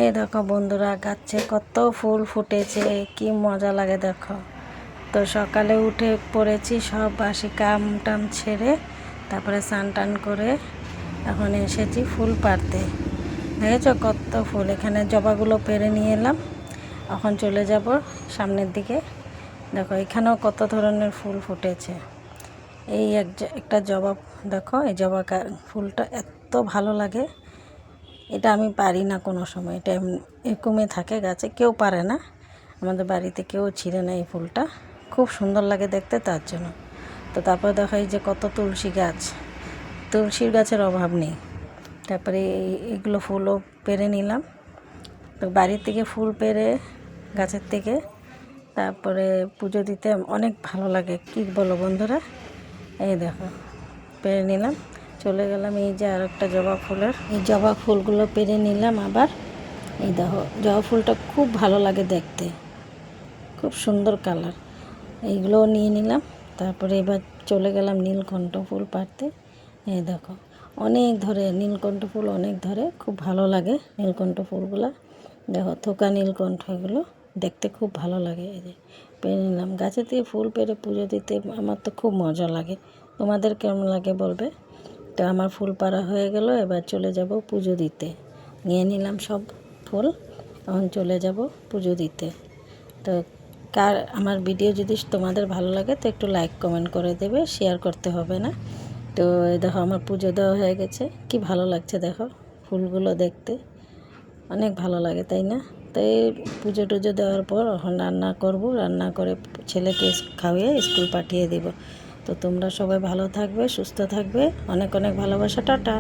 এই দেখো বন্ধুরা, গাছে কত ফুল ফুটেছে, কি মজা লাগে দেখো। তো সকালে উঠে পড়েছি, সব বাসি কাম টাম ছেড়ে তারপরে স্নান টান করে এখন এসেছি ফুল পাড়তে। দেখেছো কত ফুল, এখানে জবাগুলো পেরে নিয়ে এলাম। এখন চলে যাব সামনের দিকে। দেখো এখানেও কত ধরনের ফুল ফুটেছে। এই একটা জবা দেখো, এই জবা ফুলটা এত ভালো লাগে। এটা আমি পারি না কোনো সময়, এটা এরকমই থাকে গাছে, কেউ পারে না। আমাদের বাড়িতে কেউ ছিঁড়ে না এই ফুলটা, খুব সুন্দর লাগে দেখতে, তার জন্য। তো তারপরে দেখো এই যে কত তুলসী গাছ, তুলসীর গাছের অভাব নেই। তারপরে এইগুলো ফুলও পেরে নিলাম। তো বাড়ির থেকে ফুল পেরে গাছের থেকে তারপরে পুজো দিতে অনেক ভালো লাগে, কি বলো বন্ধুরা। এই দেখো পেরে নিলাম, চলে গেলাম। এই যে আর একটা জবা ফুলের, এই জবা ফুলগুলো পেরে নিলাম আবার। এই দেখো জবা ফুলটা খুব ভালো লাগে দেখতে, খুব সুন্দর কালার। এইগুলোও নিয়ে নিলাম। তারপরে এবার চলে গেলাম নীলকণ্ঠ ফুল পাড়তে। এই দেখো অনেক ধরে নীলকণ্ঠ ফুল, অনেক ধরে, খুব ভালো লাগে নীলকণ্ঠ ফুলগুলো। দেখো থোকা নীলকণ্ঠ, এগুলো দেখতে খুব ভালো লাগে। এই যে পেরে নিলাম। গাছে দিয়ে ফুল পেরে পুজো দিতে আমার তো খুব মজা লাগে। তোমাদের কেমন লাগে বলবে। তো আমার ফুল পাড়া হয়ে গেল, এবার চলে যাব পুজো দিতে। নিয়ে নিলাম সব ফুল, এখন চলে যাব পুজো দিতে। তো আমার ভিডিও যদি তোমাদের ভালো লাগে তো একটু লাইক কমেন্ট করে দেবে, শেয়ার করতে হবে না। তো দেখো আমার পুজো দেওয়া হয়ে গেছে, কি ভালো লাগছে দেখো ফুলগুলো দেখতে, অনেক ভালো লাগে তাই না। তো এই পুজো টুজো দেওয়ার পর এখন রান্না করব, রান্না করে ছেলেকে খাওয়িয়ে স্কুল পাঠিয়ে দেব। তো তোমরা সবাই ভালো থাকবে, সুস্থ থাকবে, অনেক অনেক ভালোবাসা, টাটা।